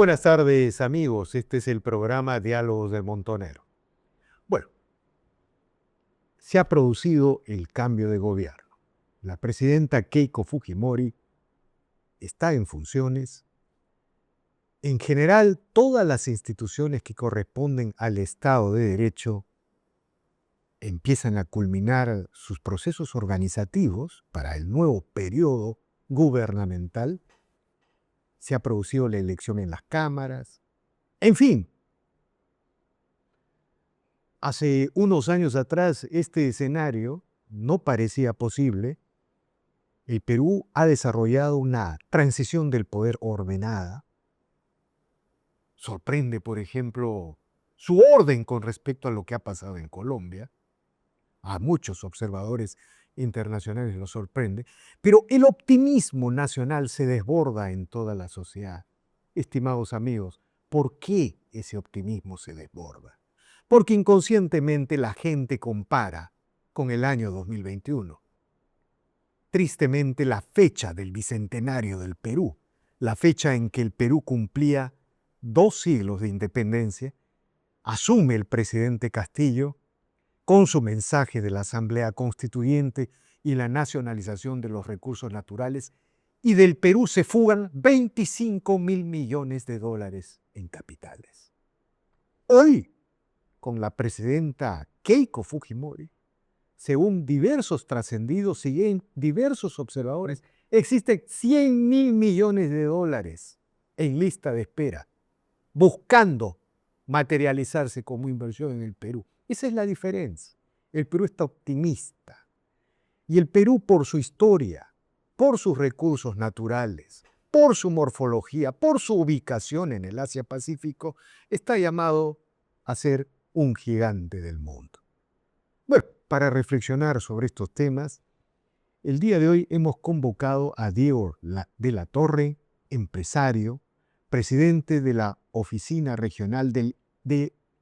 buenas tardes, amigos. Este es el programa Diálogos del Montonero. Bueno, se ha producido el cambio de gobierno. La presidenta Keiko Fujimori está en funciones. En general, todas las instituciones que corresponden al Estado de Derecho empiezan a culminar sus procesos organizativos para el nuevo periodo gubernamental. Se ha producido la elección en las cámaras. En fin, hace unos años atrás este escenario no parecía posible. El Perú ha desarrollado una transición del poder ordenada. Sorprende, por ejemplo, su orden con respecto a lo que ha pasado en Colombia. A muchos observadores internacionales lo sorprende, pero el optimismo nacional se desborda en toda la sociedad. Estimados amigos, ¿por qué ese optimismo se desborda? Porque inconscientemente la gente compara con el año 2021. Tristemente, la fecha del bicentenario del Perú, la fecha en que el Perú cumplía 2 siglos de independencia, asume el presidente Castillo con su mensaje de la Asamblea Constituyente y la nacionalización de los recursos naturales, y del Perú se fugan 25.000 millones de dólares en capitales. Hoy, con la presidenta Keiko Fujimori, según diversos trascendidos y diversos observadores, existen 100.000 millones de dólares en lista de espera, buscando materializarse como inversión en el Perú. Esa es la diferencia. El Perú está optimista. Y el Perú, por su historia, por sus recursos naturales, por su morfología, por su ubicación en el Asia-Pacífico, está llamado a ser un gigante del mundo. Bueno, para reflexionar sobre estos temas, el día de hoy hemos convocado a Diego de la Torre, empresario, presidente de la Oficina Regional del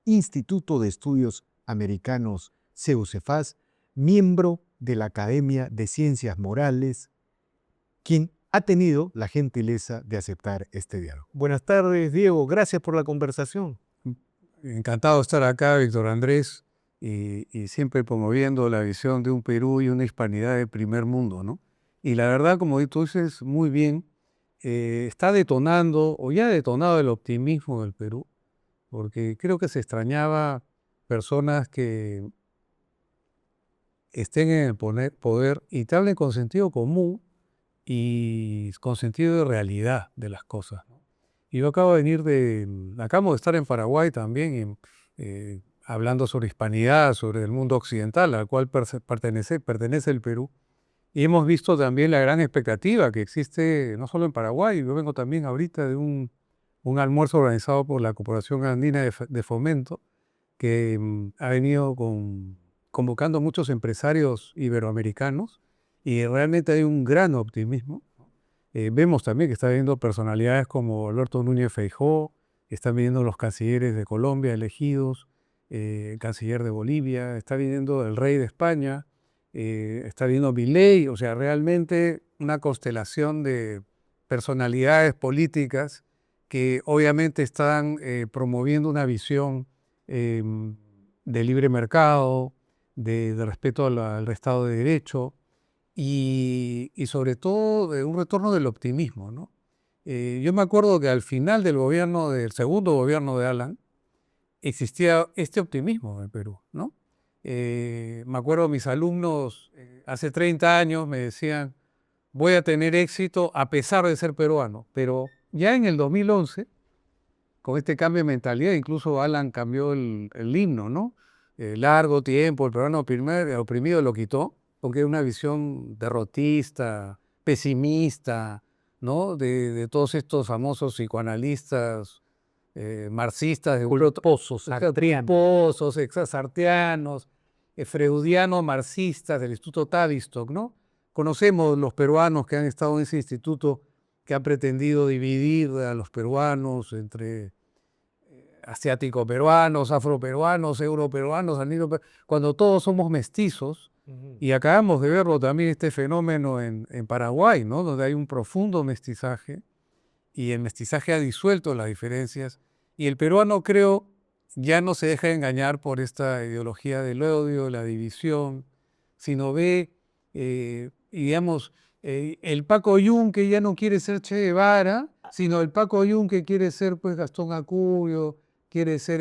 Instituto de Estudios Americanos CEU-CEFAS, miembro de la Academia de Ciencias Morales, quien ha tenido la gentileza de aceptar este diálogo. Buenas tardes, Diego. Gracias por la conversación. Encantado de estar acá, Víctor Andrés, y siempre promoviendo la visión de un Perú y una hispanidad de primer mundo, ¿no? Y la verdad, como tú dices muy bien, está detonando, o ya ha detonado el optimismo del Perú, porque creo que se extrañaba personas que estén en el poder y te hablen con sentido común y con sentido de realidad de las cosas, ¿no? Y yo acabo de estar en Paraguay también, hablando sobre hispanidad, sobre el mundo occidental, al cual pertenece el Perú. Y hemos visto también la gran expectativa que existe, no solo en Paraguay, yo vengo también ahorita de un almuerzo organizado por la Corporación Andina de Fomento, que ha venido convocando a muchos empresarios iberoamericanos, y realmente hay un gran optimismo. Vemos también que está viendo personalidades como Alberto Núñez Feijóo, están viniendo los cancilleres de Colombia elegidos, el canciller de Bolivia, está viniendo el rey de España, está viniendo Milei, o sea, realmente una constelación de personalidades políticas que obviamente están promoviendo una visión de libre mercado, de respeto al Estado de Derecho, y sobre todo de un retorno del optimismo, ¿no? Yo me acuerdo que al final del segundo gobierno de Alan, existía este optimismo en el Perú, ¿no? Me acuerdo mis alumnos hace 30 años me decían, voy a tener éxito a pesar de ser peruano, pero ya en el 2011, con este cambio de mentalidad, incluso Alan cambió el himno, ¿no? Largo tiempo, el peruano oprimido lo quitó, porque era una visión derrotista, pesimista, ¿no? De todos estos famosos psicoanalistas, marxistas, sartreanos, freudianos marxistas del Instituto Tavistock, ¿no? Conocemos los peruanos que han estado en ese instituto, que ha pretendido dividir a los peruanos entre asiático-peruanos, afroperuanos, europeruanos, cuando todos somos mestizos. Y acabamos de verlo también este fenómeno en Paraguay, ¿no? Donde hay un profundo mestizaje. y el mestizaje ha disuelto las diferencias. Y el peruano, creo, ya no se deja engañar por esta ideología del odio, la división, sino ve, digamos, el Paco Yunque ya no quiere ser Che Guevara, sino el Paco Yunque quiere ser pues Gastón Acurio, quiere ser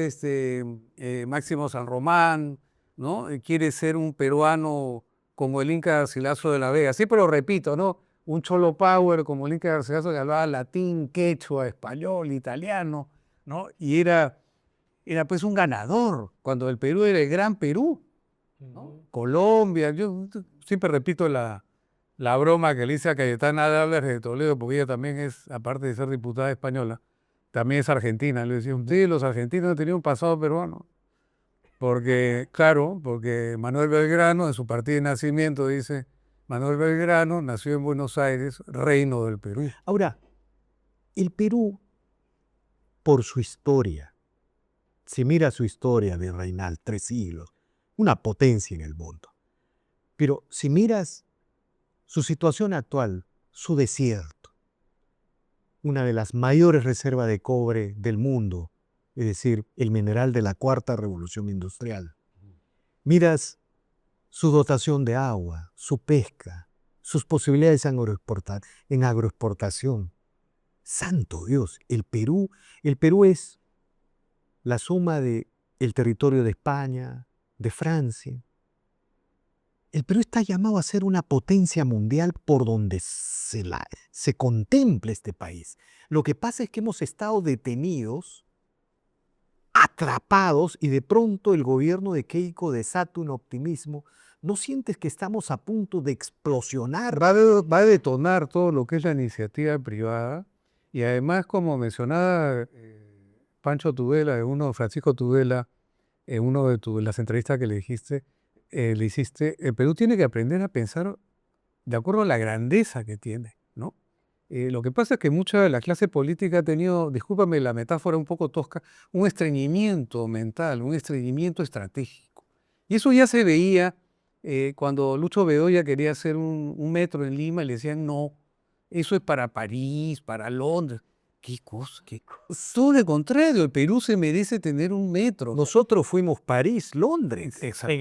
Máximo San Román, ¿no? Quiere ser un peruano como el Inca Garcilaso de la Vega. Siempre lo repito, ¿no? Un cholo power como el Inca Garcilaso que hablaba latín, quechua, español, italiano, ¿no? Y era pues un ganador, cuando el Perú era el gran Perú, ¿no? Colombia, yo siempre repito la broma que le hice a Cayetana Álvarez de Toledo, porque ella también es, aparte de ser diputada española, también es argentina. Le decía, sí, los argentinos han tenido un pasado peruano. Porque, claro, porque Manuel Belgrano, en su partida de nacimiento, dice, Manuel Belgrano nació en Buenos Aires, reino del Perú. Ahora, el Perú, por su historia, si mira su historia virreinal, 3 siglos, una potencia en el mundo. Pero si miras su situación actual, su desierto, una de las mayores reservas de cobre del mundo, es decir, el mineral de la cuarta revolución industrial. Miras su dotación de agua, su pesca, sus posibilidades en agroexportación. Santo Dios, el Perú es la suma del territorio de España, de Francia. El Perú está llamado a ser una potencia mundial por donde se contemple este país. Lo que pasa es que hemos estado detenidos, atrapados, y de pronto el gobierno de Keiko desata un optimismo. ¿No sientes que estamos a punto de explosionar? Va a detonar todo lo que es la iniciativa privada, y además, como mencionaba Pancho Tudela, Francisco Tudela, en uno de las entrevistas que le hiciste, el Perú tiene que aprender a pensar de acuerdo a la grandeza que tiene, ¿no? Lo que pasa es que mucha de la clase política ha tenido, discúlpame la metáfora un poco tosca, un estreñimiento mental, un estreñimiento estratégico. Y eso ya se veía cuando Lucho Bedoya quería hacer un metro en Lima y le decían, no, eso es para París, para Londres. ¿Qué cosa? ¿Qué cosa? Todo lo contrario, el Perú se merece tener un metro. Nosotros fuimos París, Londres. Exacto.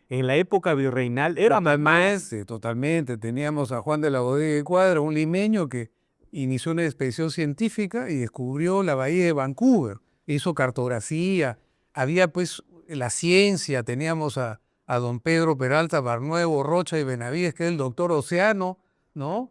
En la época virreinal era más. Totalmente. Teníamos a Juan de la Bodega y Cuadra, un limeño que inició una expedición científica y descubrió la bahía de Vancouver. Hizo cartografía. Había pues la ciencia. Teníamos a don Pedro Peralta Barnuevo, Rocha y Benavides, que es el doctor Océano, ¿no?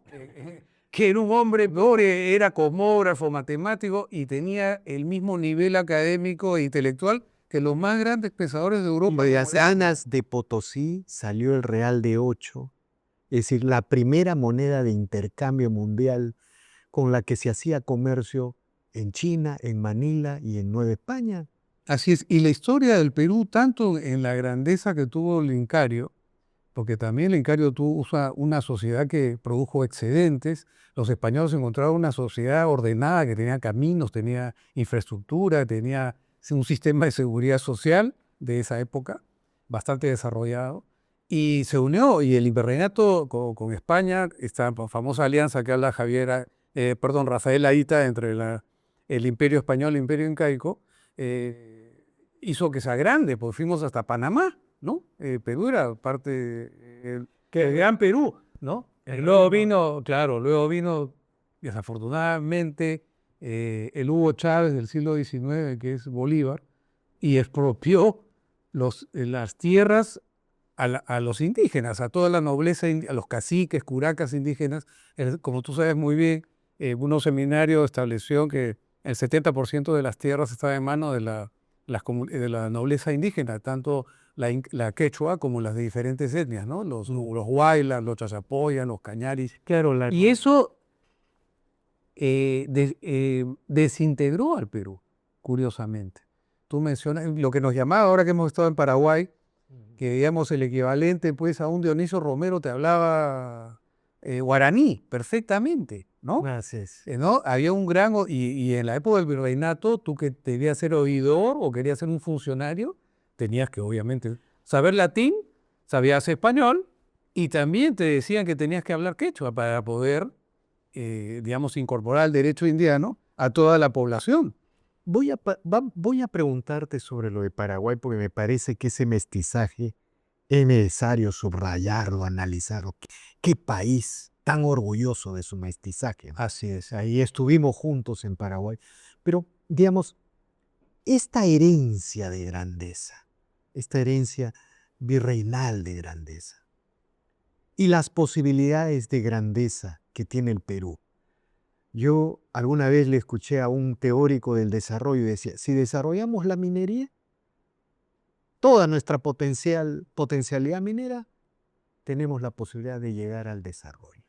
Que era un hombre, pobre, era cosmógrafo, matemático y tenía el mismo nivel académico e intelectual que los más grandes pensadores de Europa. De las Anas de Potosí salió el Real de 8, es decir, la primera moneda de intercambio mundial con la que se hacía comercio en China, en Manila y en Nueva España. Así es, y la historia del Perú, tanto en la grandeza que tuvo el Incario, porque también el Incario tuvo una sociedad que produjo excedentes, los españoles encontraron una sociedad ordenada que tenía caminos, tenía infraestructura, tenía un sistema de seguridad social de esa época bastante desarrollado, y se unió, y el virreinato con España, esta famosa alianza que habla Rafael Aita entre el Imperio Español y el Imperio Incaico, hizo que sea grande, pues fuimos hasta Panamá, ¿no? Perú era parte del Gran Perú, ¿no? Luego vino, desafortunadamente, el Hugo Chávez del siglo XIX, que es Bolívar, y expropió las tierras a los indígenas, a toda la nobleza, a los caciques, curacas indígenas. Como tú sabes muy bien, unos seminarios estableció que el 70% de las tierras estaba en manos de la nobleza indígena, tanto la quechua como las de diferentes etnias, ¿no? Los huaylas, los chachapoyas, los cañaris. Claro, Y eso desintegró al Perú, curiosamente. Tú mencionas lo que nos llamaba ahora que hemos estado en Paraguay, que digamos el equivalente pues a un Dionisio Romero te hablaba guaraní perfectamente, ¿no? Así es. ¿No? Había un gran, y en la época del virreinato, tú que querías ser oidor o querías ser un funcionario, tenías que obviamente saber latín, sabías español, y también te decían que tenías que hablar quechua para poder digamos, incorporar el derecho indiano a toda la población. Voy a preguntarte sobre lo de Paraguay porque me parece que ese mestizaje es necesario subrayarlo, analizarlo. ¿Qué país tan orgulloso de su mestizaje? Así es. Ahí estuvimos juntos en Paraguay. Pero, digamos, esta herencia de grandeza, esta herencia virreinal de grandeza y las posibilidades de grandeza que tiene el Perú. Yo alguna vez le escuché a un teórico del desarrollo y decía, si desarrollamos la minería, toda nuestra potencialidad minera, tenemos la posibilidad de llegar al desarrollo.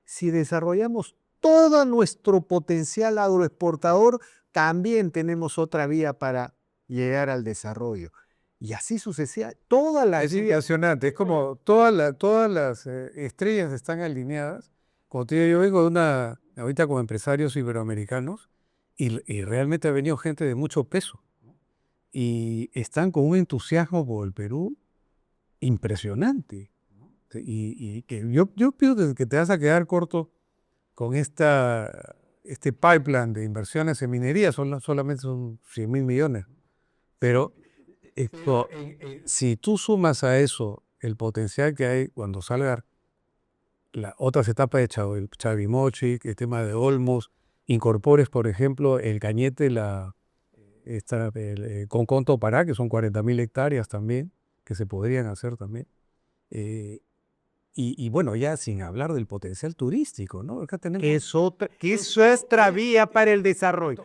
Si desarrollamos todo nuestro potencial agroexportador, también tenemos otra vía para llegar al desarrollo. Y así sucesivamente, toda la... Es impresionante, es como todas las estrellas están alineadas. Como te digo, yo vengo de ahorita como empresarios iberoamericanos, y realmente ha venido gente de mucho peso. Y están con un entusiasmo por el Perú impresionante. Y que yo pienso que te vas a quedar corto con este pipeline de inversiones en minería, solamente son 100.000 millones. Pero si tú sumas a eso el potencial que hay cuando salga las otras etapas de Chavimochi, el tema de Olmos, incorpores, por ejemplo, el Cañete, el Conconto Pará, que son 40.000 hectáreas también, que se podrían hacer también. Y bueno, ya sin hablar del potencial turístico, ¿no? Acá tenemos... que es otra vía para el desarrollo.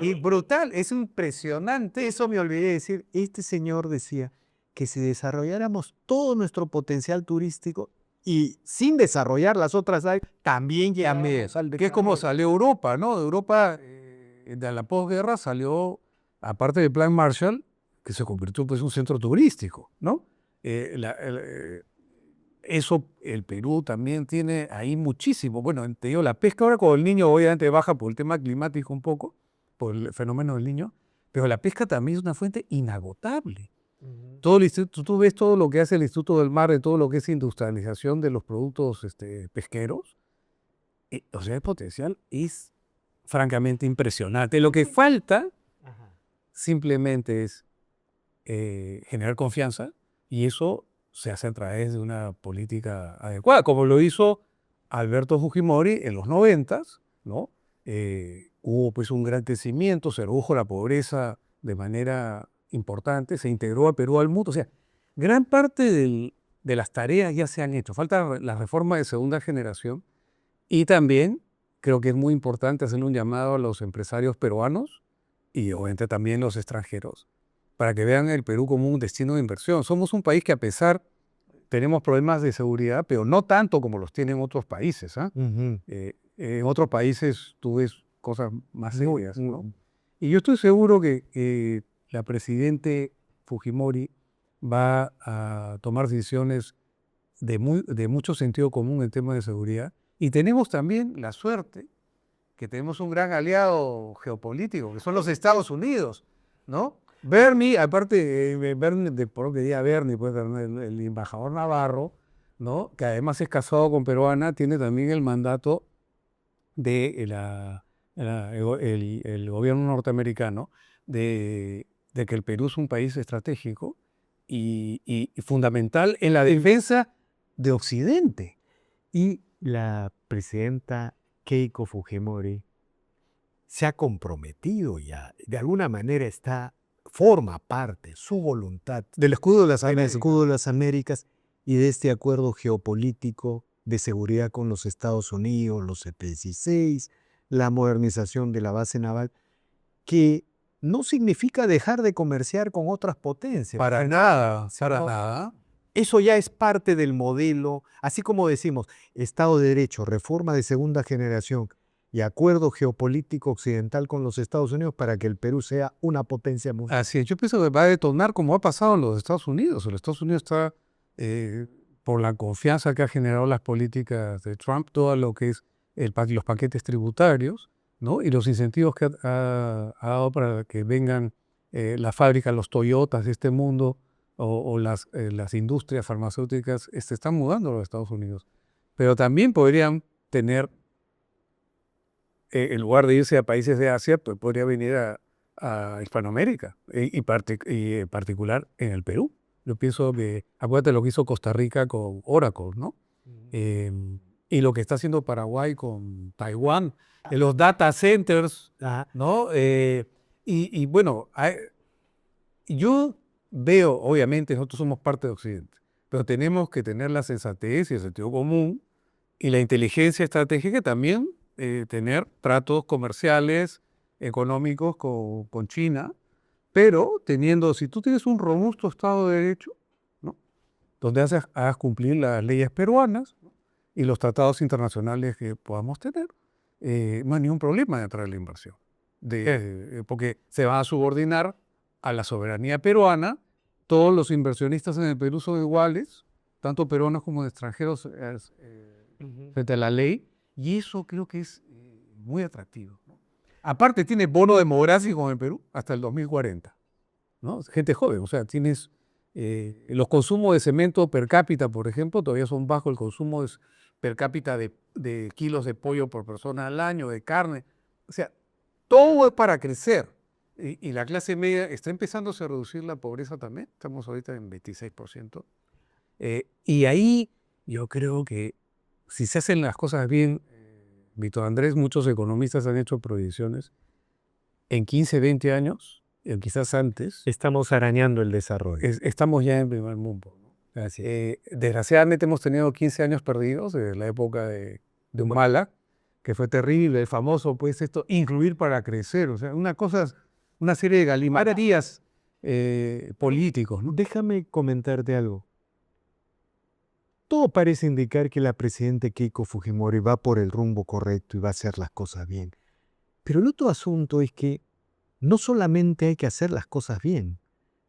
Y brutal, es impresionante. Eso me olvidé de decir. Este señor decía que si desarrolláramos todo nuestro potencial turístico y sin desarrollar las otras áreas, también llegamos al que es como salió Europa, ¿no? De Europa, de la posguerra salió, aparte del Plan Marshall, que se convirtió pues en un centro turístico, ¿no? Eso el Perú también tiene ahí muchísimo. Bueno, te digo, la pesca ahora con el niño obviamente baja por el tema climático un poco, por el fenómeno del niño, pero la pesca también es una fuente inagotable. Todo el instituto, tú ves todo lo que hace el Instituto del Mar, de todo lo que es industrialización de los productos pesqueros, o sea, el potencial es francamente impresionante. Lo que falta simplemente es generar confianza, y eso se hace a través de una política adecuada, como lo hizo Alberto Fujimori en los 90s, ¿no? Hubo pues un gran crecimiento, se redujo la pobreza de manera importante, se integró a Perú al mundo. O sea, gran parte de las tareas ya se han hecho. Falta la reforma de segunda generación, y también creo que es muy importante hacer un llamado a los empresarios peruanos y obviamente también los extranjeros, para que vean el Perú como un destino de inversión. Somos un país que tenemos problemas de seguridad, pero no tanto como los tienen otros países. En otros países tú ves cosas más seguras, ¿no? Y yo estoy seguro que la presidente Fujimori va a tomar decisiones de mucho sentido común en temas de seguridad. Y tenemos también la suerte que tenemos un gran aliado geopolítico, que son los Estados Unidos, ¿no? Bernie, aparte, por lo que diga Bernie, pues, el embajador Navarro, ¿no? Que además es casado con peruana, tiene también el mandato de el gobierno norteamericano de que el Perú es un país estratégico y fundamental en la defensa de Occidente. Y la presidenta Keiko Fujimori se ha comprometido ya, de alguna manera forma parte, su voluntad, Del escudo de las del Américas. escudo de las Américas y de este acuerdo geopolítico de seguridad con los Estados Unidos, los F-16, la modernización de la base naval, que no significa dejar de comerciar con otras potencias. Para nada, para No. nada. Eso ya es parte del modelo, así como decimos, Estado de Derecho, reforma de segunda generación y acuerdo geopolítico occidental con los Estados Unidos para que el Perú sea una potencia mundial. Así es, yo pienso que va a detonar como ha pasado en los Estados Unidos. Los Estados Unidos está, por la confianza que ha generado las políticas de Trump, todo lo que es los paquetes tributarios, ¿no? Y los incentivos que ha dado para que vengan las fábricas, los Toyotas de este mundo, o las industrias farmacéuticas, están mudando a los Estados Unidos. Pero también podrían tener en lugar de irse a países de Asia, pues podría venir a Hispanoamérica y en particular en el Perú. Yo pienso que, acuérdate lo que hizo Costa Rica con Oracle, ¿no? Y lo que está haciendo Paraguay con Taiwán, en los data centers, Ajá. ¿no? Y bueno, yo veo, obviamente, nosotros somos parte de Occidente, pero tenemos que tener la sensatez y el sentido común y la inteligencia estratégica también, tener tratos comerciales, económicos con China, pero teniendo, si tú tienes un robusto Estado de Derecho, ¿no? Donde hagas cumplir las leyes peruanas, ¿no? Y los tratados internacionales que podamos tener, no hay ningún problema de atraer la inversión, porque se va a subordinar a la soberanía peruana. Todos los inversionistas en el Perú son iguales, tanto peruanos como extranjeros, frente a la ley, y eso creo que es muy atractivo, ¿no? Aparte, tiene bono demográfico en el Perú hasta el 2040, ¿no? Gente joven, o sea, tienes los consumos de cemento per cápita, por ejemplo, todavía son bajos el consumo per cápita de kilos de pollo por persona al año, de carne, o sea, todo es para crecer. Y la clase media está empezándose a reducir la pobreza también, estamos ahorita en 26%. Y ahí yo creo que si se hacen las cosas bien, Víctor Andrés, muchos economistas han hecho proyecciones, en 15, 20 años, quizás antes, Estamos arañando el desarrollo. estamos ya en primer mundo, ¿no? Así es. Desgraciadamente hemos tenido 15 años perdidos de la época de Humala, que fue terrible, el famoso, pues esto, incluir para crecer, o sea, una serie de galimatías políticos, ¿no? Déjame comentarte algo. Todo parece indicar que la presidenta Keiko Fujimori va por el rumbo correcto y va a hacer las cosas bien. Pero el otro asunto es que no solamente hay que hacer las cosas bien,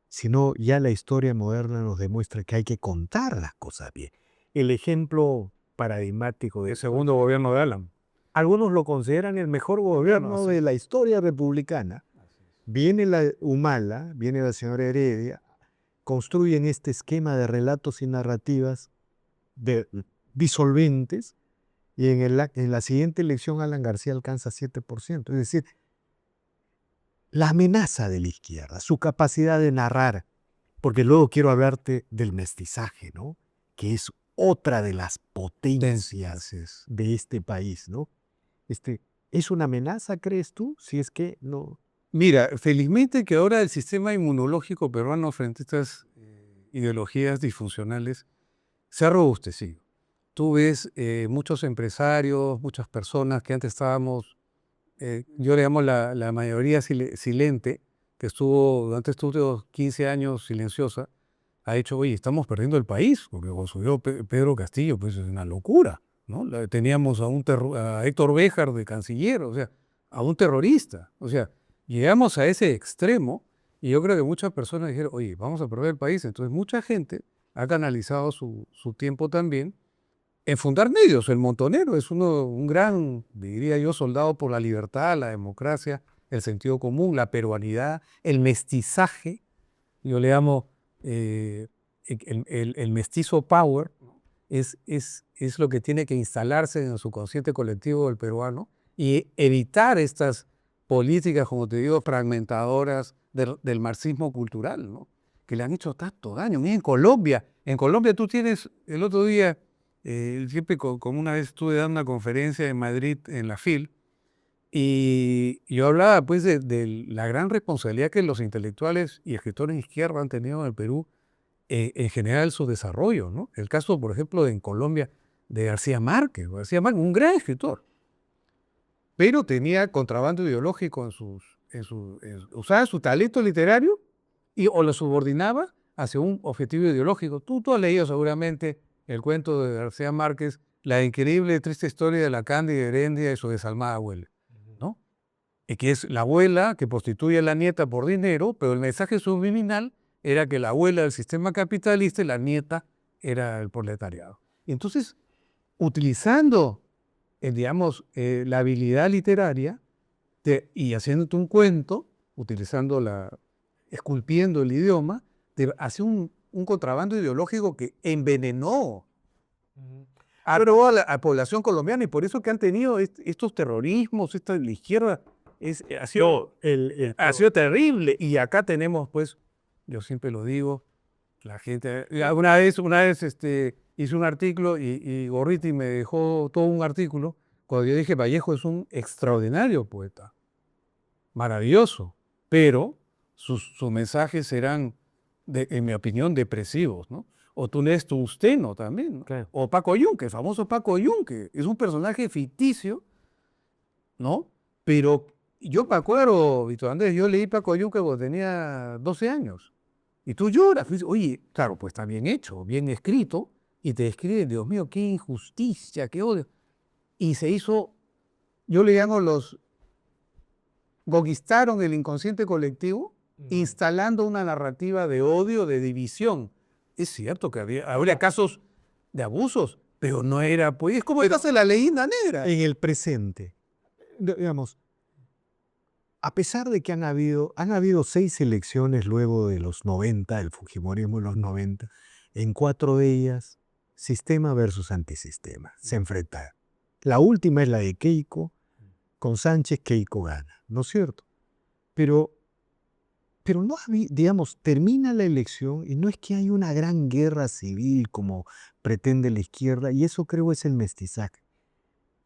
sino ya la historia moderna nos demuestra que hay que contar las cosas bien. El ejemplo paradigmático de El segundo gobierno de Alan. algunos lo consideran el mejor gobierno sí. de la historia republicana. Viene la Humala, viene la señora Heredia, construyen este esquema de relatos y narrativas disolventes, y en la siguiente elección Alan García alcanza 7%. Es decir, la amenaza de la izquierda, su capacidad de narrar, porque luego quiero hablarte del mestizaje, ¿no? Que es otra de las potencias de este país, ¿no? ¿Es una amenaza, crees tú? Si es que no. Mira, felizmente que ahora el sistema inmunológico peruano frente a estas ideologías disfuncionales se ha robustecido. Tú ves muchos empresarios, muchas personas que antes estábamos, yo le llamo la mayoría silente, que estuvo durante estos 15 años silenciosa, ha dicho, oye, estamos perdiendo el país, porque cuando subió Pedro Castillo, pues es una locura, ¿no? Teníamos a Héctor Béjar de canciller, o sea, a un terrorista, o sea, llegamos a ese extremo y yo creo que muchas personas dijeron, oye, vamos a perder el país. Entonces mucha gente ha canalizado su tiempo también en fundar medios. El Montonero es un gran, diría yo, soldado por la libertad, la democracia, el sentido común, la peruanidad, el mestizaje. Yo le llamo el mestizo power, es lo que tiene que instalarse en el subconsciente colectivo del peruano y evitar estas políticas, como te digo, fragmentadoras del marxismo cultural, ¿no? Que le han hecho tanto daño. Mira, en Colombia tú tienes, el otro día, siempre como una vez estuve dando una conferencia en Madrid, en la FIL, y yo hablaba pues de la gran responsabilidad que los intelectuales y escritores de izquierda han tenido en el Perú, en general su desarrollo, ¿no? El caso, por ejemplo, en Colombia, de García Márquez. García Márquez, un gran escritor, pero tenía contrabando ideológico usaba su talento literario o lo subordinaba hacia un objetivo ideológico. Tú has leído seguramente el cuento de García Márquez, la increíble triste historia de la Cándida Heredia y su desalmada abuela, ¿no? Y que es la abuela que prostituye a la nieta por dinero, pero el mensaje subliminal era que la abuela del sistema capitalista y la nieta era el proletariado. Entonces, utilizando digamos, la habilidad literaria y haciéndote un cuento, esculpiendo el idioma, te hace un contrabando ideológico que envenenó Pero a la población colombiana y por eso que han tenido estos terrorismos, esta de la izquierda, ha sido terrible. Y acá tenemos, pues, yo siempre lo digo, la gente, una vez hice un artículo y Gorriti me dejó todo un artículo cuando yo dije Vallejo es un extraordinario poeta, maravilloso, pero sus mensajes eran, en mi opinión, depresivos, ¿no? O Túnez Tungsteno también, ¿no? Claro. O Paco Yunque, el famoso Paco Yunque, es un personaje ficticio, ¿no? Pero yo me acuerdo, Víctor Andrés, yo leí Paco Yunque cuando tenía 12 años. Y tú lloras, oye, claro, pues está bien hecho, bien escrito, y te describen, Dios mío, qué injusticia, qué odio. Y se hizo, yo le llamo conquistaron el inconsciente colectivo, instalando una narrativa de odio, de división. Es cierto que habría casos de abusos, pero no era, pues, es como estás en la leyenda negra. En el presente, digamos, a pesar de que han habido 6 elecciones luego de los 90, el fujimorismo en los 90, en 4 de ellas, sistema versus antisistema, se enfrentaron. La última es la de Keiko, con Sánchez, Keiko gana, ¿no es cierto? Pero no digamos, termina la elección y no es que hay una gran guerra civil como pretende la izquierda, y eso creo es el mestizaje.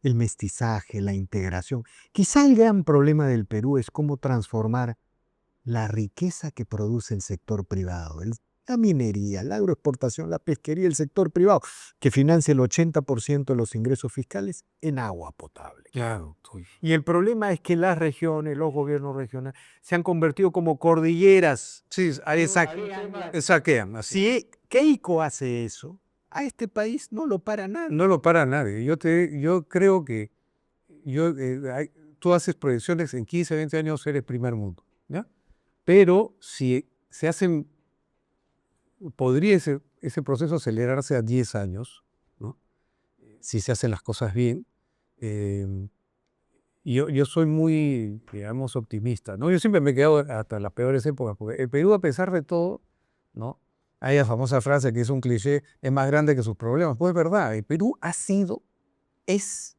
El mestizaje, la integración. Quizá el gran problema del Perú es cómo transformar la riqueza que produce el sector privado, la minería, la agroexportación, la pesquería, el sector privado, que financia el 80% de los ingresos fiscales, en agua potable. Claro. Y el problema es que las regiones, los gobiernos regionales, se han convertido como cordilleras. Sí, saquean. Así. Si Keiko hace eso, a este país no lo para nada. No lo para nadie. Yo creo que tú haces proyecciones en 15, 20 años, eres primer mundo, ¿ya? Pero si se hacen, podría ese proceso acelerarse a 10 años, ¿no? Si se hacen las cosas bien. Yo soy muy, digamos, optimista, ¿no? Yo siempre me he quedado hasta las peores épocas, porque el Perú, a pesar de todo, ¿no? Hay la famosa frase que es un cliché, es más grande que sus problemas. Pues es verdad, el Perú ha sido, es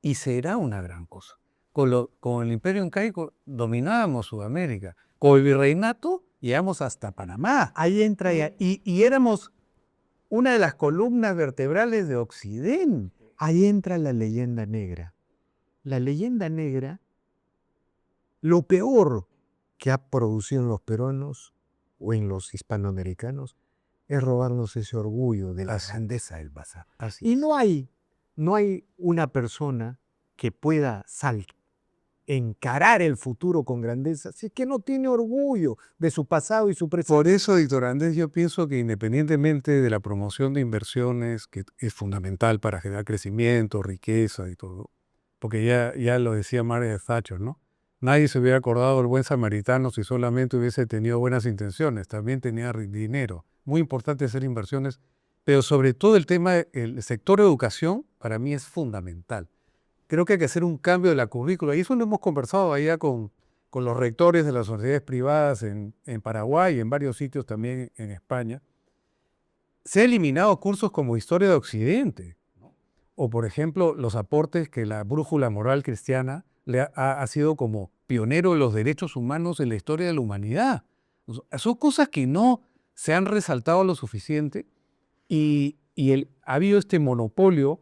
y será una gran cosa. Con el Imperio Incaico dominábamos Sudamérica. Con el virreinato llegamos hasta Panamá. Ahí entra Y éramos una de las columnas vertebrales de Occidente. Ahí entra la leyenda negra. La leyenda negra, lo peor que ha producido en los peruanos o en los hispanoamericanos es robarnos ese orgullo de la grandeza del pasado. Y no hay una persona que pueda encarar el futuro con grandeza si es que no tiene orgullo de su pasado y su presente. Por eso, Víctor Andrés, yo pienso que independientemente de la promoción de inversiones, que es fundamental para generar crecimiento, riqueza y todo, porque ya lo decía Margaret Thatcher, ¿no? Nadie se hubiera acordado del buen samaritano si solamente hubiese tenido buenas intenciones, también tenía dinero. Muy importante hacer inversiones, pero sobre todo el tema del sector educación, para mí es fundamental. Creo que hay que hacer un cambio de la currícula, y eso lo hemos conversado allá con los rectores de las universidades privadas en Paraguay y en varios sitios también en España. Se han eliminado cursos como Historia de Occidente, ¿no? O por ejemplo, los aportes que la brújula moral cristiana ha sido como pionero de los derechos humanos en la historia de la humanidad. Son cosas que no se han resaltado lo suficiente y ha habido este monopolio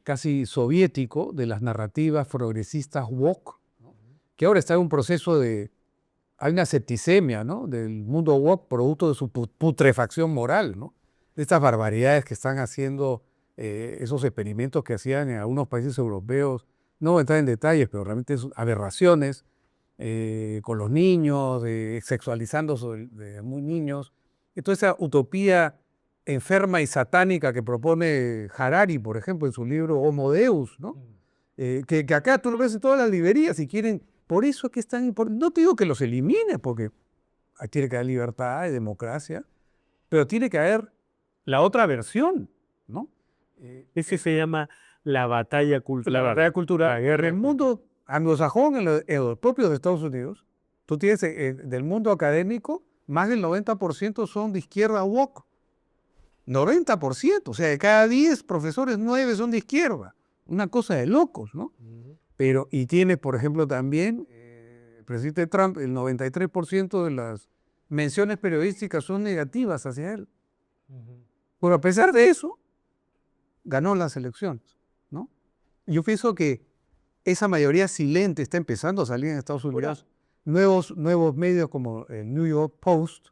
casi soviético de las narrativas progresistas woke, ¿no? Que ahora está en un proceso hay una septicemia, ¿no? Del mundo woke producto de su putrefacción moral, ¿no? De estas barbaridades que están haciendo, esos experimentos que hacían en algunos países europeos. No voy a entrar en detalles, pero realmente son aberraciones con los niños, sexualizando de muy niños. Entonces esa utopía enferma y satánica que propone Harari, por ejemplo, en su libro Homo Deus, ¿no? Que acá tú lo ves en todas las librerías y quieren. Por eso es que es tan importante. No te digo que los elimines, porque tiene que haber libertad y democracia, pero tiene que haber la otra versión, ¿no? Ese se llama la batalla cultural. La batalla cultural. En el mundo anglosajón, en los propios de Estados Unidos, tú tienes del mundo académico, más del 90% son de izquierda woke. 90%, o sea, de cada 10 profesores, 9 son de izquierda. Una cosa de locos, ¿no? Pero, y tiene, por ejemplo, también el presidente Trump, el 93% de las menciones periodísticas son negativas hacia él. Pero a pesar de eso, ganó las elecciones, ¿no? Yo pienso que esa mayoría silente está empezando a salir en Estados Unidos. Nuevos medios como el New York Post,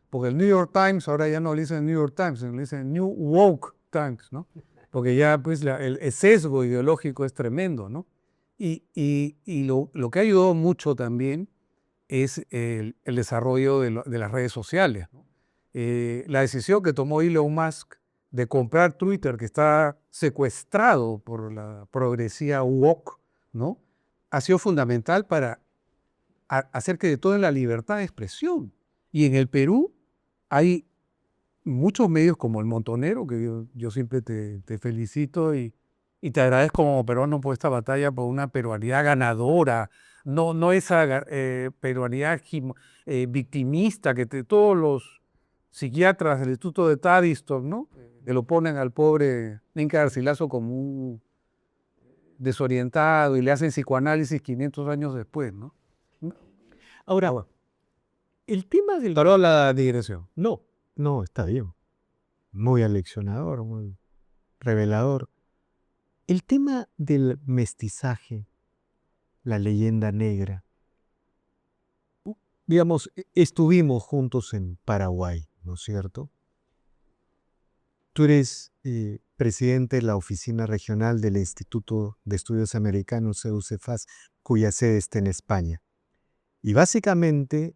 porque el New York Times ahora ya no le dicen New York Times, le dicen New Woke Times, ¿no? Porque ya pues el sesgo ideológico es tremendo, ¿no? Y lo que ha ayudado mucho también es el desarrollo de las redes sociales, ¿no? La decisión que tomó Elon Musk de comprar Twitter, que está secuestrado por la progresía woke, ¿no? Ha sido fundamental para hacer que de todo en la libertad de expresión. Y en el Perú hay muchos medios como El Montonero, que yo siempre te felicito y te agradezco como peruano por esta batalla, por una peruanidad ganadora, no esa peruanidad victimista que todos los psiquiatras del Instituto de Tavistock, ¿no? Que lo ponen al pobre Inca Garcilaso como un desorientado y le hacen psicoanálisis 500 años después, ¿no? Ahora, el tema del... Paró la digresión. No, está bien. Muy aleccionador, muy revelador. El tema del mestizaje, la leyenda negra. Digamos, estuvimos juntos en Paraguay, ¿no es cierto? Tú eres presidente de la Oficina Regional del Instituto de Estudios Americanos, EUCEFAS, cuya sede está en España. Y básicamente,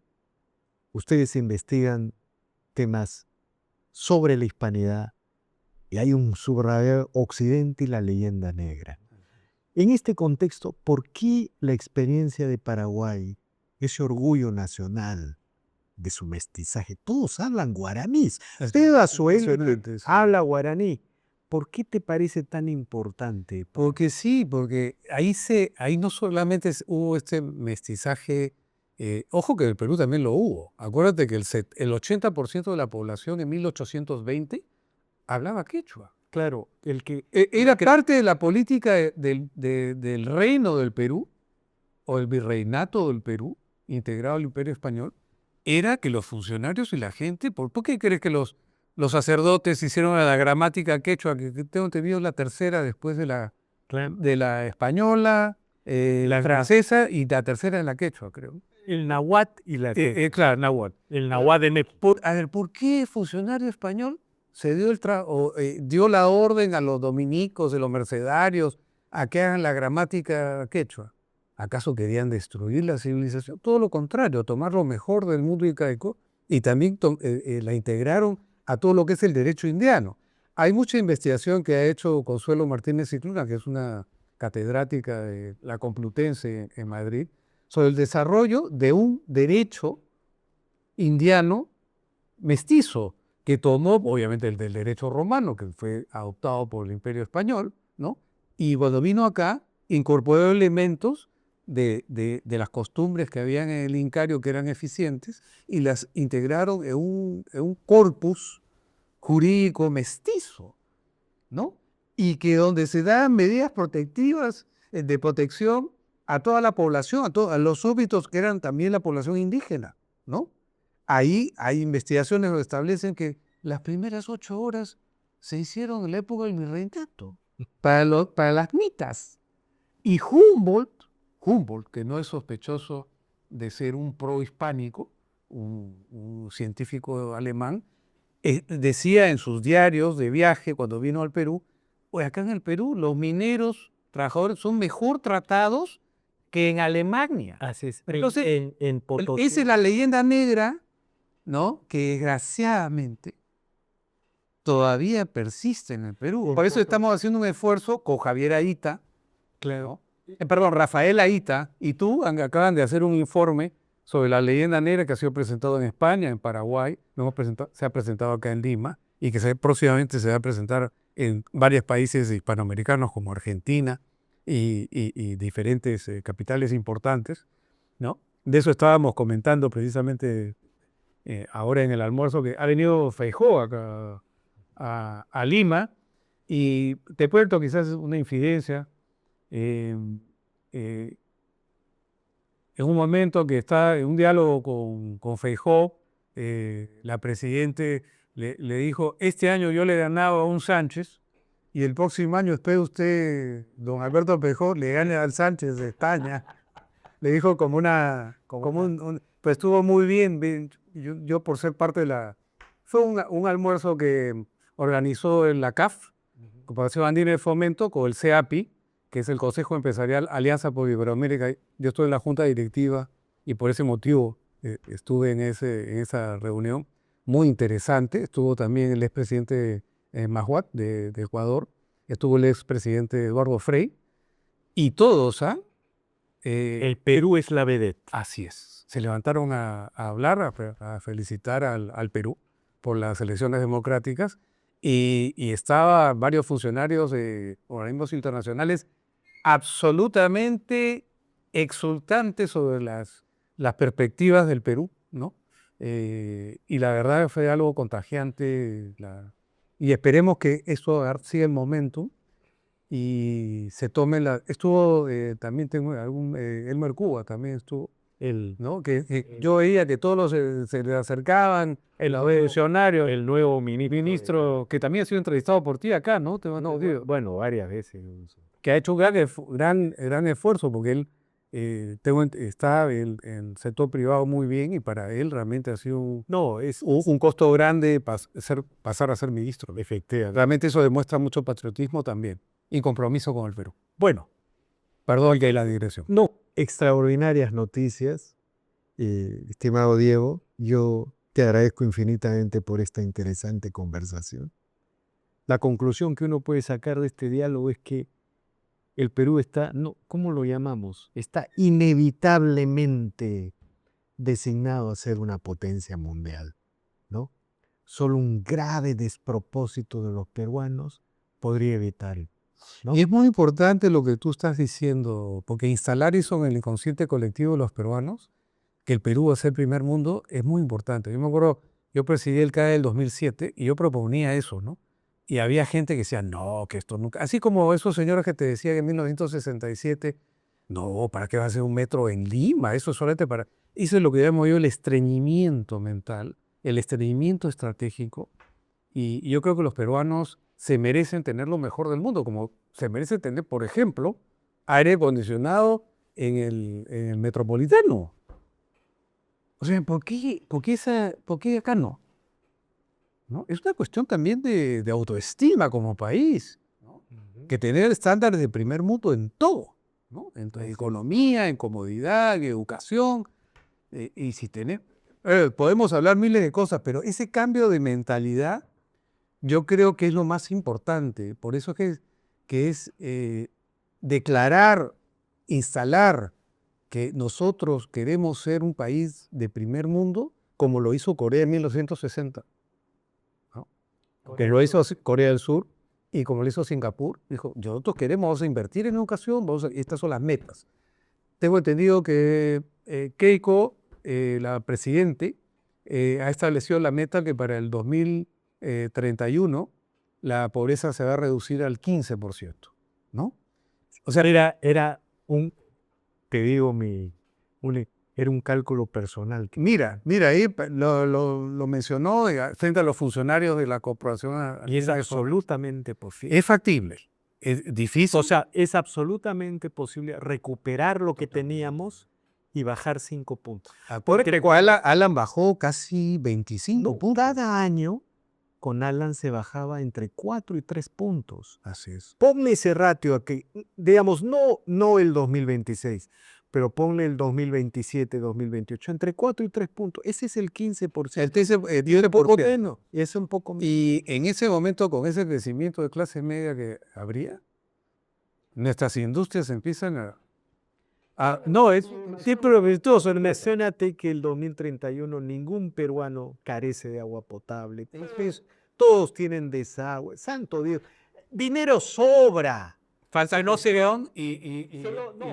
ustedes investigan temas sobre la hispanidad y hay un subrayado Occidente y la leyenda negra. En este contexto, ¿por qué la experiencia de Paraguay, ese orgullo nacional de su mestizaje? Todos hablan guaraní. Usted, Azuel, habla guaraní. ¿Por qué te parece tan importante? Porque sí, porque ahí no solamente hubo este mestizaje, ojo que en el Perú también lo hubo. Acuérdate que el 80% de la población en 1820 hablaba quechua. Claro, el que Era parte de la política del reino del Perú, o el virreinato del Perú, integrado al Imperio Español, era que los funcionarios y la gente, ¿por qué crees que los sacerdotes hicieron la gramática quechua, que tengo entendido la tercera después de la española, la francesa y la tercera en la quechua, creo? el náhuatl y la Claro, náhuatl. el náhuatl de A ver, ¿por qué funcionario español se dio la orden a los dominicos, de los mercedarios, a que hagan la gramática quechua? ¿Acaso querían destruir la civilización? Todo lo contrario, tomar lo mejor del mundo incaico y también la integraron a todo lo que es el derecho indiano. Hay mucha investigación que ha hecho Consuelo Martínez Cicluna, que es una catedrática de la Complutense en Madrid, sobre el desarrollo de un derecho indiano mestizo, que tomó, obviamente, el del derecho romano, que fue adoptado por el Imperio Español, ¿no? Y cuando vino acá, incorporó elementos de las costumbres que habían en el Incario que eran eficientes y las integraron en un corpus jurídico mestizo, ¿no? Y que donde se dan medidas protectivas, de protección a toda la población, a los súbditos que eran también la población indígena, ¿no? Ahí hay investigaciones que establecen que las primeras 8 horas se hicieron en la época del virreinato, para las mitas. Y Humboldt, que no es sospechoso de ser un prohispánico, un científico alemán, decía en sus diarios de viaje cuando vino al Perú, pues acá en el Perú los mineros, trabajadores, son mejor tratados que en Alemania. Así es. Entonces, en Potosí. esa es la leyenda negra, ¿no? Que desgraciadamente todavía persiste en el Perú. Por eso estamos haciendo un esfuerzo con Javier Aita, Claro. perdón, Rafael Aita, y tú acaban de hacer un informe sobre la leyenda negra que ha sido presentado en España, en Paraguay, se ha presentado acá en Lima, y que próximamente se va a presentar en varios países hispanoamericanos como Argentina y diferentes capitales importantes, ¿no? De eso estábamos comentando precisamente ahora en el almuerzo, que ha venido Feijóo acá a Lima y te cuento quizás una infidencia. eh, eh, en un momento que está en un diálogo con Feijóo, la presidente le dijo, este año yo le ganaba a un Sánchez y el próximo año espere usted, don Alberto Feijóo, le gane al Sánchez de España. Le dijo pues estuvo muy bien. Yo por ser parte de fue un almuerzo que organizó en la CAF, Cooperación Andina de Fomento, con el CEAPI, que es el Consejo Empresarial Alianza por Iberoamérica. Yo estoy en la junta directiva y por ese motivo estuve en esa reunión. Muy interesante. Estuvo también el expresidente Mahuat de Ecuador, estuvo el expresidente Eduardo Frei, y todos, El Perú es la vedette. así es. Se levantaron a hablar, a felicitar al Perú por las elecciones democráticas y estaban varios funcionarios de organismos internacionales absolutamente exultantes sobre las perspectivas del Perú, ¿no? Y la verdad fue algo contagiante. Y esperemos que esto siga el momento y se tome estuvo también tengo Elmer Cuba también estuvo, ¿no? Que yo veía que todos se le acercaban, el funcionario, El nuevo ministro, que también ha sido entrevistado por ti acá, ¿no? Bueno, varias veces. Que ha hecho un gran esfuerzo porque él está en el sector privado muy bien y para él realmente ha sido No, es un costo grande pasar a ser ministro. efectivamente. Realmente eso demuestra mucho patriotismo también y compromiso con el Perú. Bueno, Perdón que la digresión. No, extraordinarias noticias, estimado Diego. Yo te agradezco infinitamente por esta interesante conversación. la conclusión que uno puede sacar de este diálogo es que el Perú está, no, ¿cómo lo llamamos? Está inevitablemente designado a ser una potencia mundial, ¿no? Solo un grave despropósito de los peruanos podría evitarlo, ¿no? Y es muy importante lo que tú estás diciendo, porque instalar eso en el inconsciente colectivo de los peruanos, que el Perú va a ser primer mundo, es muy importante. Yo me acuerdo, yo presidí el CAE del 2007 y yo proponía eso, ¿no? Y había gente que decía, no, que esto nunca... Así como esos señores que te decían en 1967, no, ¿para qué va a ser un metro en Lima? Eso es solamente para... Eso es lo que llamo yo el estreñimiento mental, el estreñimiento estratégico. Y yo creo que los peruanos se merecen tener lo mejor del mundo, como se merecen tener, por ejemplo, aire acondicionado en el metropolitano. O sea, ¿por qué acá no? ¿No? Es una cuestión también de autoestima como país, ¿no? Que tener estándares de primer mundo en todo, ¿no? En economía, en comodidad, en educación. Y si tenemos, podemos hablar miles de cosas, pero ese cambio de mentalidad yo creo que es lo más importante. Por eso que es declarar, instalar que nosotros queremos ser un país de primer mundo, como lo hizo Corea en 1960. ¿No? Que lo hizo Corea del Sur y como lo hizo Singapur. Dijo, nosotros vamos a invertir en educación, estas son las metas. Tengo entendido que Keiko, la presidente, ha establecido la meta que para el 2031 la pobreza se va a reducir al 15%, ¿no? O sea, era un, te digo, era un cálculo personal. Mira, ahí lo mencionó frente a los funcionarios de la corporación. Y es absolutamente posible. Es factible. Es difícil. O sea, es absolutamente posible recuperar lo que teníamos y bajar 5 puntos. Porque Alan bajó casi 25 No, puntos. cada año con Alan se bajaba entre 4 y 3 puntos. Así es. Ponle ese ratio a que, digamos, no el 2026, pero ponle el 2027, 2028, entre 4 y 3 puntos. Ese es el 15%. El 10%. Y es un poco... Y en ese momento, con ese crecimiento de clase media que habría, nuestras industrias empiezan a... No, es siempre virtuoso. Menciónate que el 2031 ningún peruano carece de agua potable. Todos tienen desagüe. Santo Dios. Dinero sobra. Falta no se vean y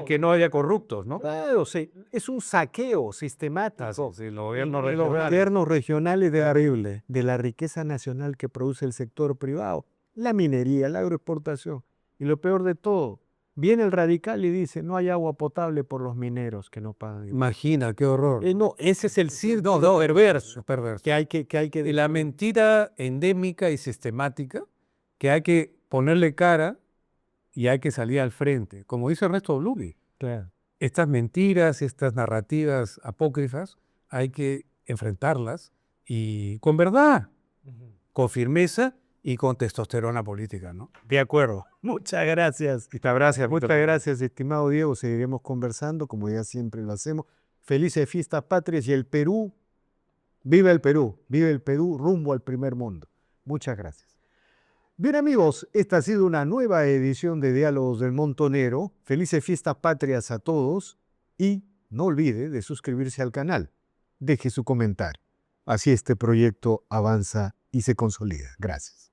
que no haya corruptos, ¿no? Claro, sí, es un saqueo sistemático. Sí, los Y gobiernos los regionales. gobiernos regionales de la riqueza nacional que produce el sector privado, la minería, la agroexportación. Y lo peor de todo, viene el radical y dice, no hay agua potable por los mineros que no pagan impuestos. Imagina, qué horror. No, ese es el circo No, perverso, perverso. que hay que Y la mentira endémica y sistemática que hay que ponerle cara y hay que salir al frente. Como dice Ernesto Blume, Claro. estas mentiras, estas narrativas apócrifas, hay que enfrentarlas y con verdad, con firmeza y con testosterona política, ¿no? De acuerdo. Muchas gracias. Muchas gracias, estimado Diego. Seguiremos conversando, como ya siempre lo hacemos. Felices fiestas patrias y el Perú, viva el Perú rumbo al primer mundo. Muchas gracias. Bien amigos, esta ha sido una nueva edición de Diálogos del Montonero. Felices fiestas patrias a todos y no olvide de suscribirse al canal. Deje su comentario. Así este proyecto avanza y se consolida. Gracias.